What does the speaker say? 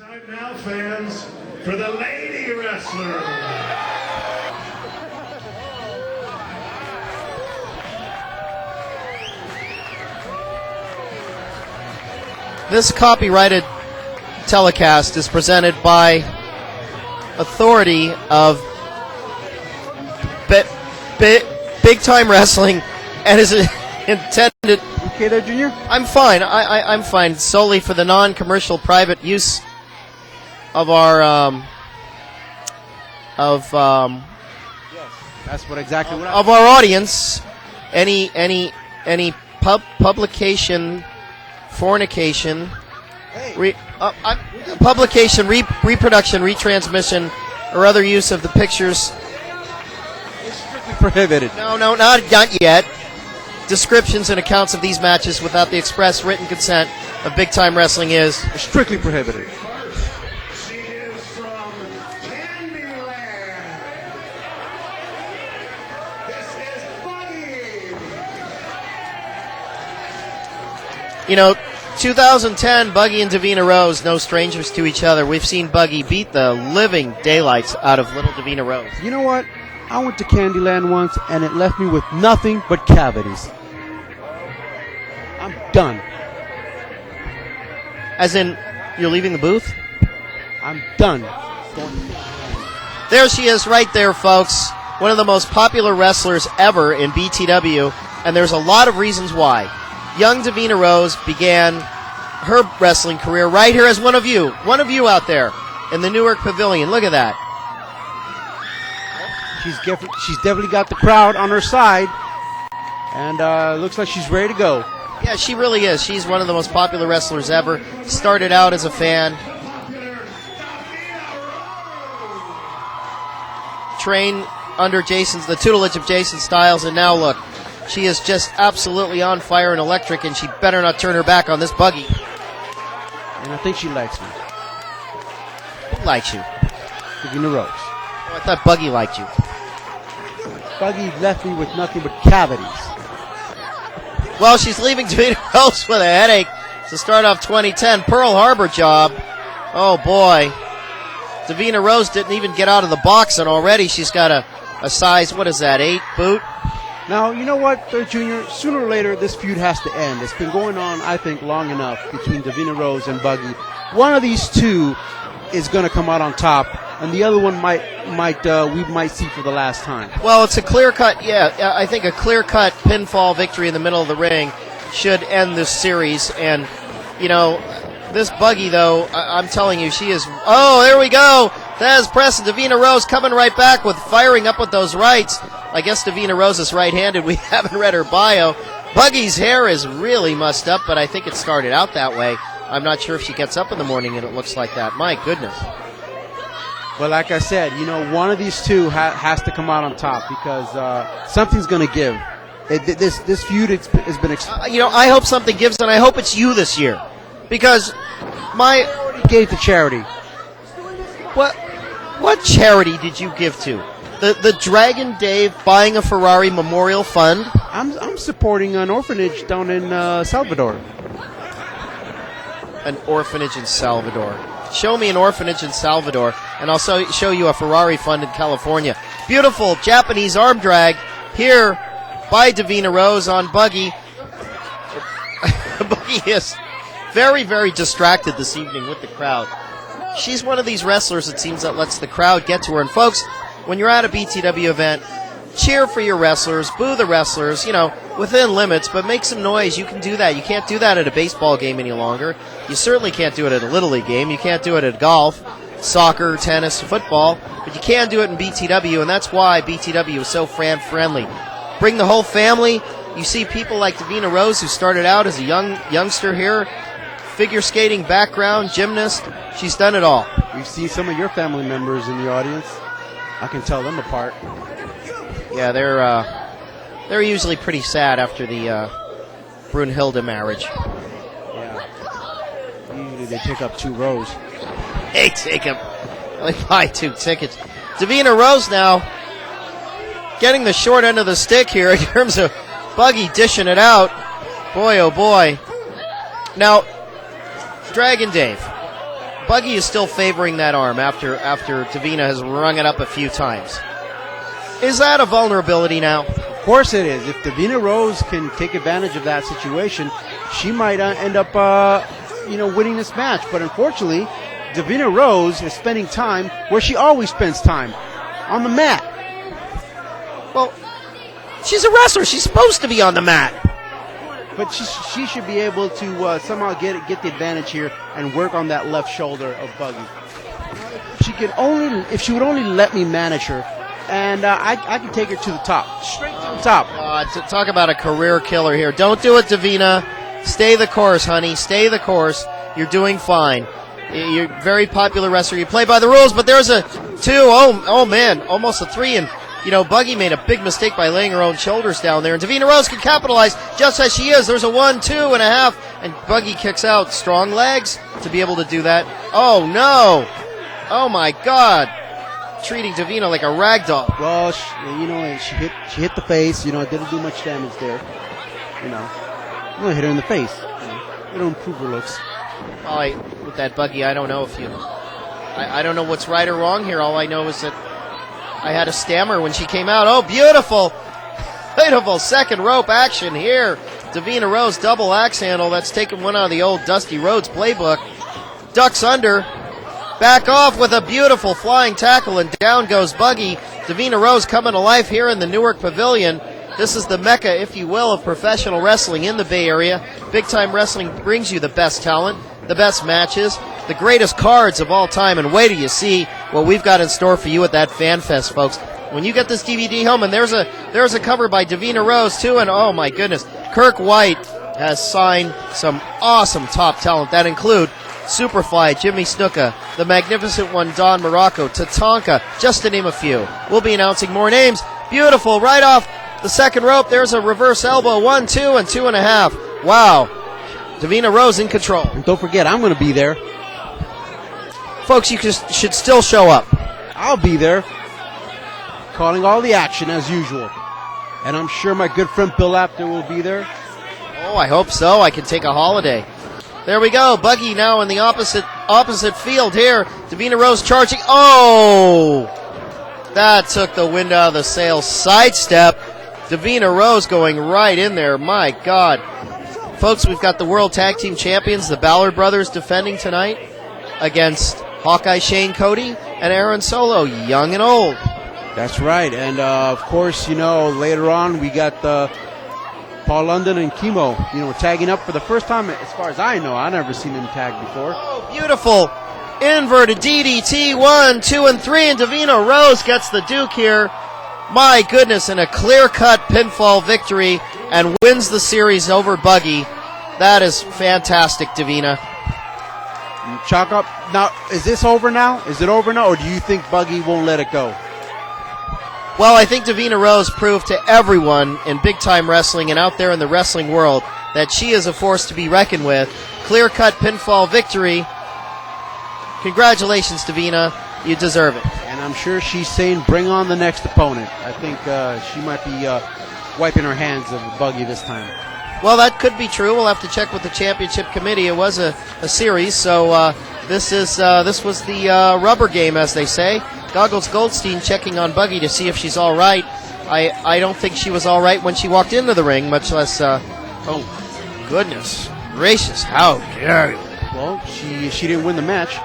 Time now, fans, for the lady wrestler. This copyrighted telecast is presented by authority of Big Time Wrestling and is intended... Okay there, Junior? I'm fine. I'm fine. Solely for the non-commercial private use of our... Yes, that's what exactly what of our audience. Any publication... fornication, publication, reproduction, retransmission, or other use of the pictures. It's strictly prohibited. No, not yet. Descriptions and accounts of these matches without the express written consent of Big Time Wrestling is strictly prohibited. She is from Candyland. This is Buggy. You know, 2010, Buggy and Davina Rose, no strangers to each other. We've seen Buggy beat the living daylights out of little Davina Rose. You know what? I went to Candyland once, and it left me with nothing but cavities. I'm done. As in, you're leaving the booth? I'm done. There she is right there, folks. One of the most popular wrestlers ever in BTW, and there's a lot of reasons why. Young Davina Rose began her wrestling career right here as one of you out there in the Newark Pavilion. Look at that. She's definitely got the crowd on her side, and looks like she's ready to go. Yeah, she really is. She's one of the most popular wrestlers ever. Started out as a fan. Trained under the tutelage of Jason Styles, and now look. She is just absolutely on fire and electric, and she better not turn her back on this Buggy. And I think she likes me. Who likes you? Davina Rose. Oh, I thought Buggy liked you. Buggy left me with nothing but cavities. Well, she's leaving Davina Rose with a headache to start off 2010. Pearl Harbor job. Oh, boy. Davina Rose didn't even get out of the box, and already she's got a size, what is that, 8 boot? Now, you know what, Junior? Sooner or later, this feud has to end. It's been going on, I think, long enough between Davina Rose and Buggy. One of these two is going to come out on top, and the other one we might see for the last time. Well, it's a clear-cut, I think a clear-cut pinfall victory in the middle of the ring should end this series. And, you know, this Buggy, though, I'm telling you, she is... Oh, there we go! Thesz Press and Davina Rose coming right back with firing up with those rights. I guess Davina Rose is right-handed. We haven't read her bio. Buggy's hair is really mussed up, but I think it started out that way. I'm not sure if she gets up in the morning and it looks like that. My goodness. Well, like I said, you know, one of these two has to come out on top because something's going to give. This feud has been... you know, I hope something gives, and I hope it's you this year. Because I already gave to charity. What charity did you give to? The Dragon Dave Buying a Ferrari Memorial Fund? I'm supporting an orphanage down in Salvador. An orphanage in Salvador. Show me an orphanage in Salvador, and I'll show you a Ferrari fund in California. Beautiful Japanese arm drag here by Davina Rose on Buggy. Buggy is very, very distracted this evening with the crowd. She's one of these wrestlers, it seems, that lets the crowd get to her. And folks, when you're at a BTW event, cheer for your wrestlers, boo the wrestlers, you know, within limits, but make some noise. You can do that. You can't do that at a baseball game any longer. You certainly can't do it at a Little League game. You can't do it at golf, soccer, tennis, football, but you can do it in BTW, and that's why BTW is so fan-friendly. Bring the whole family. You see people like Davina Rose, who started out as a youngster here, figure skating background, gymnast. She's done it all. We've seen some of your family members in the audience. I can tell them apart. Yeah, they're usually pretty sad after the Brunhilde marriage. Yeah. Usually they pick up 2 rows. They take them. They buy 2 tickets. Davina Rose now getting the short end of the stick here in terms of Buggy dishing it out. Boy, oh boy. Now, Dragon Dave. Buggy is still favoring that arm after Davina has rung it up a few times. Is that a vulnerability now? Of course it is. If Davina Rose can take advantage of that situation, she might end up, winning this match. But unfortunately, Davina Rose is spending time where she always spends time, on the mat. Well, she's a wrestler. She's supposed to be on the mat. But she should be able to somehow get the advantage here and work on that left shoulder of Buggy. If she would only let me manage her, and I can take her to the top, straight to the top. Talk about a career killer here. Don't do it, Davina. Stay the course, honey. Stay the course. You're doing fine. You're a very popular wrestler. You play by the rules, but there's a 2. Oh man, almost a 3. And, Buggy made a big mistake by laying her own shoulders down there. And Davina Rose can capitalize just as she is. There's a 1, 2.5. And Buggy kicks out. Strong legs to be able to do that. Oh, no. Oh, my God. Treating Davina like a rag doll. Well, she hit the face. Didn't do much damage there. I'm going to hit her in the face. It'll improve her looks. With that Buggy, I don't know if I don't know what's right or wrong here. All I know is that I had a stammer when she came out. Oh, beautiful. Beautiful second rope action here. Davina Rose double axe handle. That's taken one out of the old Dusty Rhodes playbook. Ducks under. Back off with a beautiful flying tackle, and down goes Buggy. Davina Rose coming to life here in the Newark Pavilion. This is the mecca, if you will, of professional wrestling in the Bay Area. Big Time Wrestling brings you the best talent, the best matches, the greatest cards of all time, and wait till you see what we've got in store for you at that Fan Fest, folks. When you get this DVD home, and there's a cover by Davina Rose, too, and oh my goodness, Kirk White has signed some awesome top talent that include Superfly, Jimmy Snuka, the Magnificent One, Don Morocco, Tatanka, just to name a few. We'll be announcing more names. Beautiful, right off the second rope, there's a reverse elbow, 1, 2, and 2.5. Wow. Davina Rose in control. And don't forget, I'm going to be there. Folks, you should still show up. I'll be there, calling all the action as usual. And I'm sure my good friend Bill Apter will be there. Oh, I hope so. I can take a holiday. There we go. Buggy now in the opposite field here. Davina Rose charging. Oh! That took the wind out of the sails. Sidestep. Davina Rose going right in there. My God. Folks, we've got the World Tag Team Champions, the Ballard Brothers, defending tonight against Hawkeye Shane Cody and Aaron Solo, young and old. That's right. And, of course, later on we got Paul London and Chemo, tagging up for the first time, as far as I know. I've never seen them tag before. Oh, beautiful. Inverted DDT, 1, 2, and 3, and Davina Rose gets the Duke here. My goodness, and a clear-cut pinfall victory and wins the series over Buggy. That is fantastic, Davina. Chalk up. Now, is this over now? Is it over now, or do you think Buggy won't let it go? Well, I think Davina Rose proved to everyone in big-time wrestling and out there in the wrestling world that she is a force to be reckoned with. Clear-cut pinfall victory. Congratulations, Davina. You deserve it. And I'm sure she's saying, bring on the next opponent. I think she might be wiping her hands of Buggy this time. Well, that could be true. We'll have to check with the championship committee. It was a series, so this was the rubber game, as they say. Goggles Goldstein checking on Buggy to see if she's all right. I don't think she was all right when she walked into the ring, much less. Oh, goodness gracious! How dare you? Well, she didn't win the match.